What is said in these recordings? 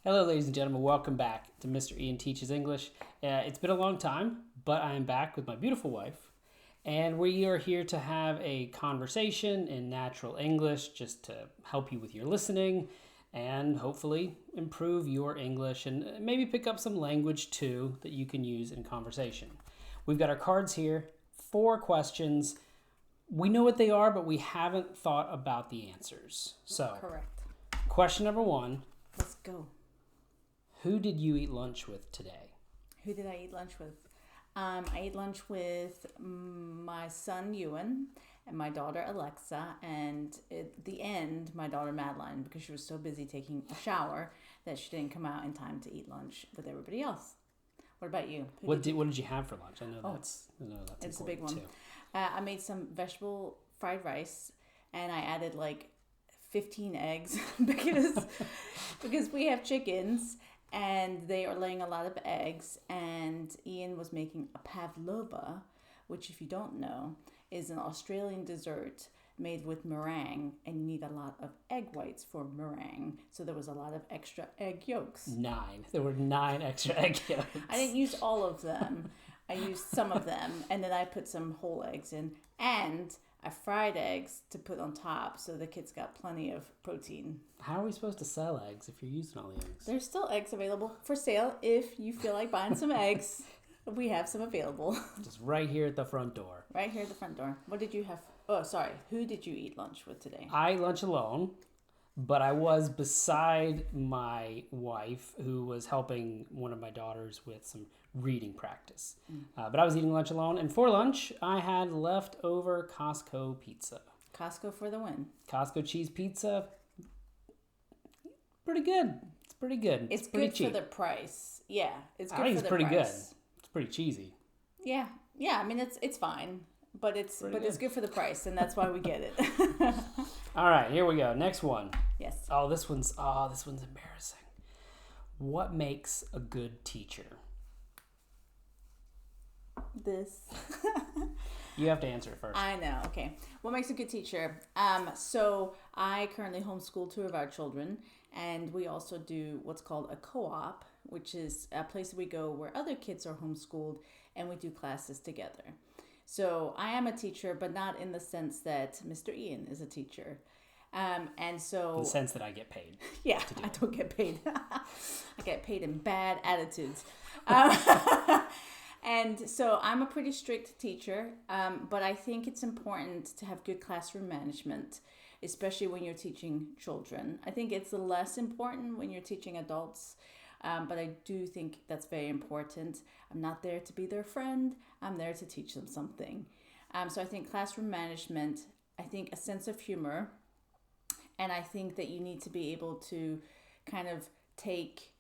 Hello, ladies and gentlemen. Welcome back to Mr. Ian Teaches English. It's been a long time, but I am back with my beautiful wife, and we are here to have a conversation in natural English just to help you with your listening and hopefully improve your English and maybe pick up some language too that you can use in conversation. We've got our cards here, 4 questions. We know what they are, but we haven't thought about the answers. So, Correct. question number 1. Let's go. Who did you eat lunch with today? Who did I eat lunch with? I ate lunch with my son Ewan and my daughter Alexa, and at the end, my daughter Madeline, because she was so busy taking a shower that she didn't come out in time to eat lunch with everybody else. What about you? What did you have for lunch? I know that's It's a big important one. too. I made some vegetable fried rice, and I added like 15 eggs because we have chickens and they are laying a lot of eggs, and Ian was making a pavlova, which, if you don't know, is an Australian dessert made with meringue, and you need a lot of egg whites for meringue, so there was a lot of extra egg yolks. 9. There were 9 extra egg yolks. I didn't use all of them. I used some of them, and then I put some whole eggs in, and I fried eggs to put on top, so the kids got plenty of protein. How are we supposed to sell eggs if you're using all the eggs? There's still eggs available for sale if you feel like buying some eggs. We have some available. Just right here at the front door. Right here at the front door. What did you have? Oh, sorry. Who did you eat lunch with today? I ate lunch alone, but I was beside my wife who was helping one of my daughters with some reading practice. But I was eating lunch alone, and for lunch, I had leftover Costco pizza. Costco for the win. Costco cheese pizza, pretty good. It's pretty good. It's pretty good cheap. for the price. Yeah, it's good I think for it's the pretty price. good. It's pretty cheesy. Yeah. I mean, it's fine, but it's good for the price, and that's why we get it. All right, here we go. Next one. Yes. This one's embarrassing. What makes a good teacher? This. You have to answer it first. I know. Okay. What makes a good teacher? So I currently homeschool 2 of our children, and we also do what's called a co-op, which is a place we go where other kids are homeschooled, and we do classes together. So I am a teacher, but not in the sense that Mr. Ian is a teacher. And so in the sense that I get paid. yeah, I don't get paid. I get paid in bad attitudes. And so I'm a pretty strict teacher, but I think it's important to have good classroom management, especially when you're teaching children. I think it's less important when you're teaching adults, but I do think that's very important. I'm not there to be their friend. I'm there to teach them something. So I think classroom management, I think a sense of humor, and I think that you need to be able to kind of take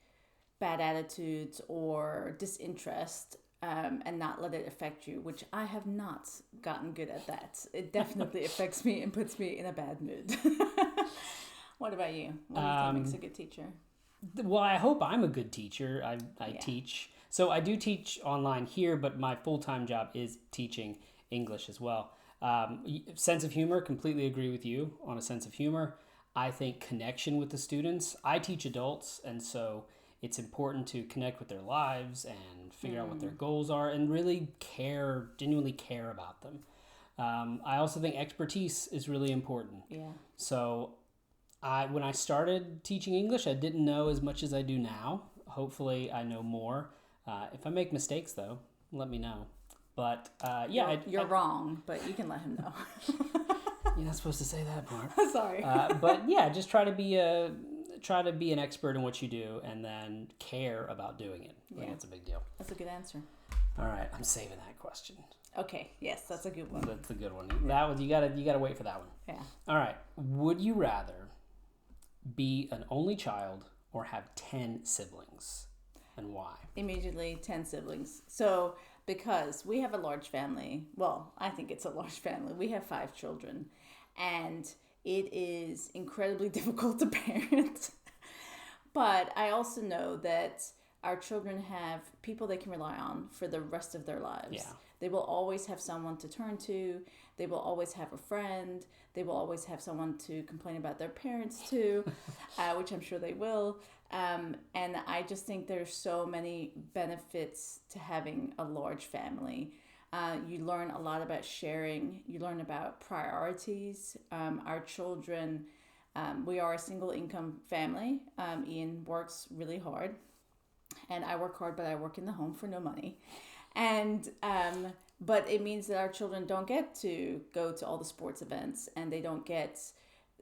bad attitudes or disinterest and not let it affect you, which I have not gotten good at that. It definitely affects me and puts me in a bad mood. What about you? What do you think makes a good teacher? Well, I hope I'm a good teacher. I Yeah. teach. So I do teach online here, but my full-time job is teaching English as well. Sense of humor, completely agree with you on a sense of humor. I think connection with the students. I teach adults, and so it's important to connect with their lives and figure out what their goals are and really genuinely care about them. I also think expertise is really important. Yeah. So when I started teaching English, I didn't know as much as I do now. Hopefully I know more. If I make mistakes, though, let me know. But You're wrong, but you can let him know. You're not supposed to say that part. Sorry. But yeah, just try to be an expert in what you do and then care about doing it. I think it's a big deal. That's a good answer. All right, I'm saving that question. Okay. Yes, that's a good one. That's a good one. That was you gotta wait for that one. Yeah. All right. Would you rather be an only child or have 10 siblings, and why? Immediately 10 siblings. So because we have a large family, well, I think it's a large family. We have 5 children, and it is incredibly difficult to parent. But I also know that our children have people they can rely on for the rest of their lives. Yeah. They will always have someone to turn to. They will always have a friend. They will always have someone to complain about their parents to, which I'm sure they will. And I just think there's so many benefits to having a large family. You learn a lot about sharing. You learn about priorities. Our children, we are a single income family. Ian works really hard, and I work hard, but I work in the home for no money. And but it means that our children don't get to go to all the sports events, and they don't get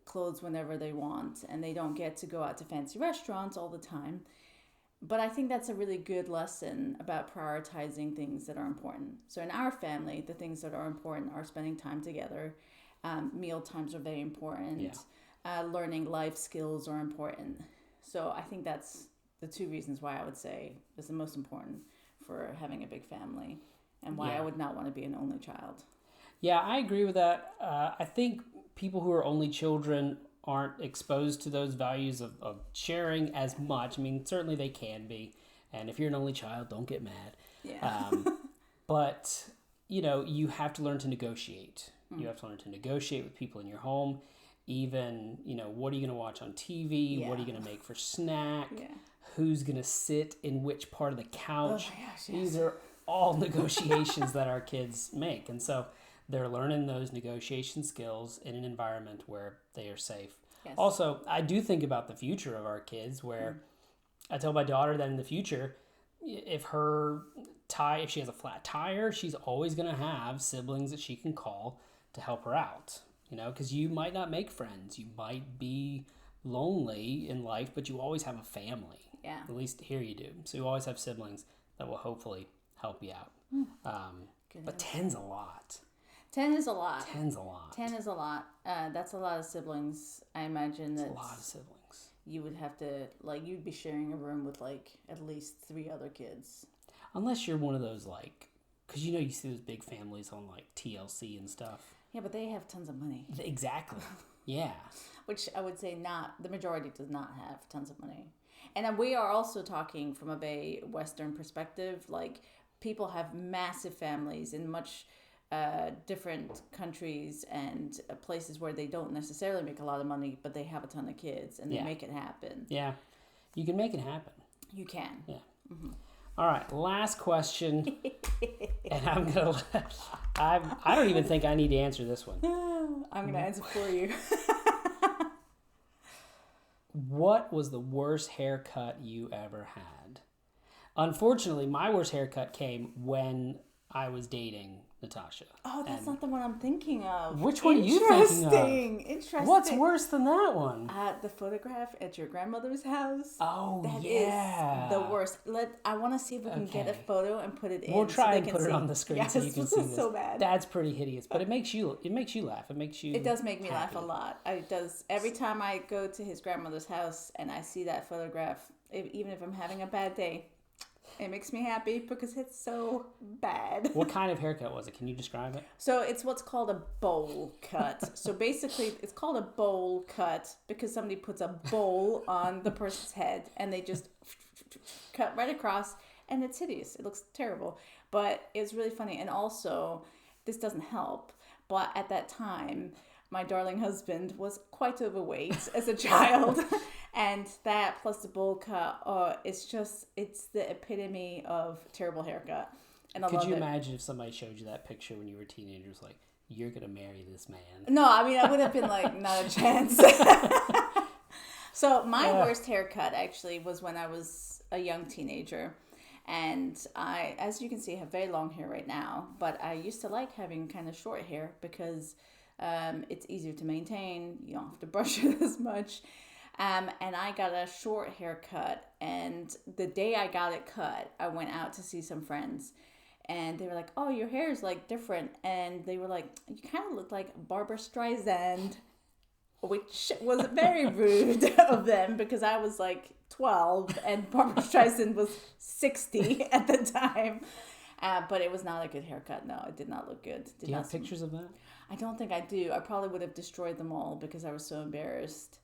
clothes whenever they want, and they don't get to go out to fancy restaurants all the time. But I think that's a really good lesson about prioritizing things that are important. So in our family, the things that are important are spending time together. Meal times are very important. Yeah. Learning life skills are important. So I think that's the two reasons why I would say is the most important for having a big family, and why I would not want to be an only child. Yeah, I agree with that. I think people who are only children aren't exposed to those values of sharing as much. I mean, certainly they can be. And if you're an only child, don't get mad. Yeah. But, you have to learn to negotiate. You have to learn to negotiate with people in your home. Even, what are you going to watch on TV? Yeah. What are you going to make for snack? Yeah. Who's going to sit in which part of the couch? Oh my gosh, yes. These are all negotiations that our kids make. And so they're learning those negotiation skills in an environment where they are safe. Yes. Also, I do think about the future of our kids, where I tell my daughter that in the future, if she has a flat tire, she's always going to have siblings that she can call to help her out. Because you might not make friends. You might be lonely in life, but you always have a family. Yeah. At least here you do. So you always have siblings that will hopefully help you out. But 10's a lot. 10 is a lot. 10's a lot. 10 is a lot. That's a lot of siblings. I imagine that's a lot of siblings. You would have to, you'd be sharing a room with, at least 3 other kids. Unless you're one of those, because you see those big families on, TLC and stuff. Yeah, but they have tons of money. Exactly. Yeah. Which I would say the majority does not have tons of money. And we are also talking from a very Western perspective. People have massive families in much different countries and places where they don't necessarily make a lot of money, but they have a ton of kids, and they make it happen. Yeah. You can make it happen. You can. Yeah. Mm-hmm. All right, last question. And I'm going to I don't even think I need to answer this one. I'm going to answer for you. What was the worst haircut you ever had? Unfortunately, my worst haircut came when I was dating Natasha. Oh, that's not the one I'm thinking of. Which one are you thinking of? Interesting. What's worse than that one? The photograph at your grandmother's house. Oh, that is the worst. I want to see if we can get a photo and put it in. We'll try and put it on the screen so you can see this. So bad. That's pretty hideous, but it makes you laugh. It does make me happy. laugh a lot. It does. Every time I go to his grandmother's house and I see that photograph, even if I'm having a bad day, it makes me happy because it's so bad. What kind of haircut was it? Can you describe it? So it's what's called a bowl cut. So basically, it's called a bowl cut because somebody puts a bowl on the person's head and they just cut right across, and it's hideous. It looks terrible, but it's really funny. And also, this doesn't help, but at that time, my darling husband was quite overweight as a child. And that plus the bowl cut, it's the epitome of terrible haircut. And I Could love you it. imagine if somebody showed you that picture when you were teenagers, you're going to marry this man? No, I mean, I would have been not a chance. So my worst haircut actually was when I was a young teenager. And I, as you can see, have very long hair right now. But I used to like having kind of short hair because it's easier to maintain. You don't have to brush it as much. And I got a short haircut, and the day I got it cut, I went out to see some friends, and they were like, "Oh, your hair is different," and they were like, "You kind of look like Barbara Streisand," which was very rude of them because I was 12 and Barbara Streisand was 60 at the time. But it was not a good haircut. No, it did not look good. Do you have pictures of that? I don't think I do. I probably would have destroyed them all because I was so embarrassed.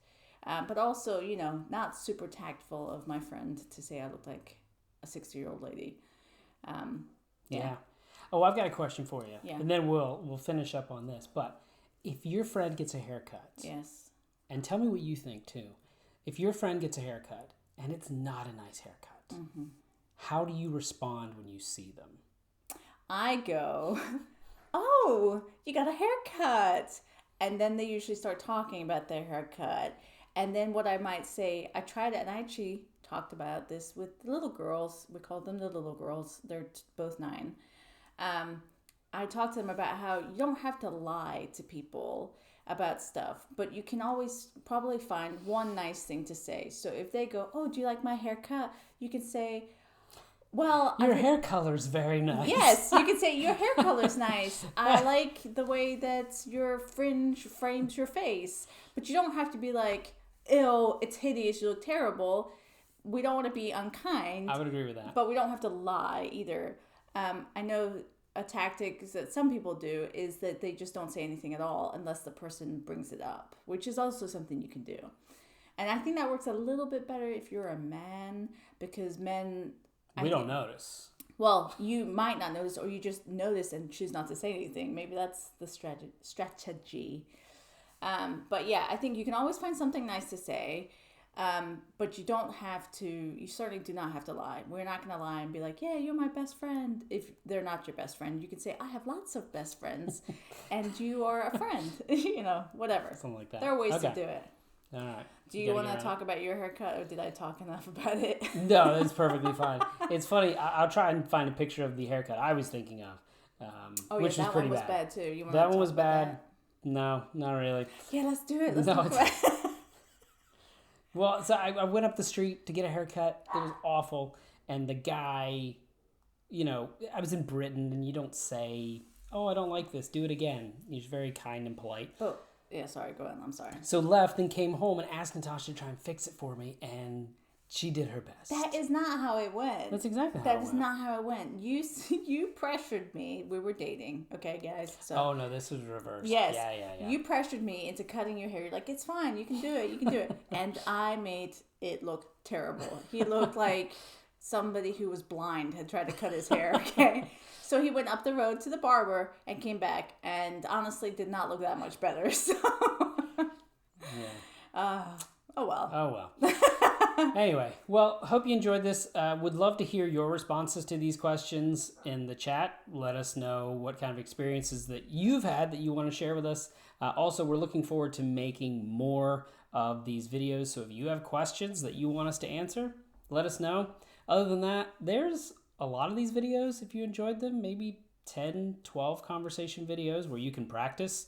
But also, not super tactful of my friend to say I look like a 60-year-old lady. Yeah. Oh, I've got a question for you. Yeah. And then we'll finish up on this. But if your friend gets a haircut. Yes. And tell me what you think, too. If your friend gets a haircut and it's not a nice haircut. Mm-hmm. How do you respond when you see them? I go, oh, you got a haircut. And then they usually start talking about their haircut. And then what I might say, I tried it, and I actually talked about this with the little girls. We call them the little girls. They're both 9. I talked to them about how you don't have to lie to people about stuff, but you can always probably find one nice thing to say. So if they go, oh, do you like my haircut? You can say, well, your hair color's very nice. Yes, you can say your hair color's nice. I like the way that your fringe frames your face. But you don't have to be like, ew, it's hideous, you look terrible. We don't want to be unkind. I would agree with that. But we don't have to lie either. I know a tactic that some people do is that they just don't say anything at all unless the person brings it up, which is also something you can do. And I think that works a little bit better if you're a man, because men... We don't notice. Well, you might not notice, or you just notice and choose not to say anything. Maybe that's the strategy. But yeah, I think you can always find something nice to say, but you don't have to, you certainly do not have to lie. We're not going to lie and be like, yeah, you're my best friend. If they're not your best friend, you can say, I have lots of best friends, and you are a friend, whatever. Something like that. There are ways to do it. All right. Do you want to talk about your haircut, or did I talk enough about it? No, that's perfectly fine. It's funny. I'll try and find a picture of the haircut I was thinking of, which was pretty bad. That one was bad too. You that one was bad. That? No, not really. Yeah, let's do it. Let's talk about it. Well, so I went up the street to get a haircut. It was awful. And the guy, I was in Britain, and you don't say, oh, I don't like this, do it again. He's very kind and polite. Oh. Yeah, sorry, go ahead. I'm sorry. So left and came home and asked Natasha to try and fix it for me, and she did her best. That is not how it went. That's exactly how it went. That is not how it went. You pressured me. We were dating, okay, guys? So. Oh, no, this was reversed. Yes. Yeah. You pressured me into cutting your hair. You're like, it's fine. You can do it. And I made it look terrible. He looked like somebody who was blind had tried to cut his hair, okay? So he went up the road to the barber and came back, and honestly did not look that much better. So, yeah. Oh well. Oh well. Anyway, well, hope you enjoyed this. Would love to hear your responses to these questions in the chat. Let us know what kind of experiences that you've had that you want to share with us. Also, we're looking forward to making more of these videos. So if you have questions that you want us to answer, let us know. Other than that, there's a lot of these videos, if you enjoyed them, maybe 10, 12 conversation videos where you can practice.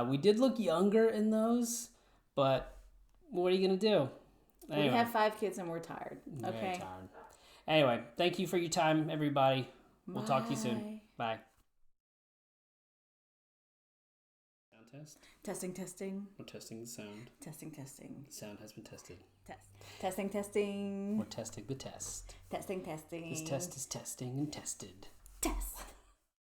We did look younger in those, but what are you going to do? Anyway, we have 5 kids and we're tired. Okay. Very tired. Anyway, thank you for your time, everybody. We'll talk to you soon. Bye. Sound test? Testing. We're testing the sound. Testing. The sound has been tested. Testing. We're testing the test. Testing. This test is testing and tested. Test.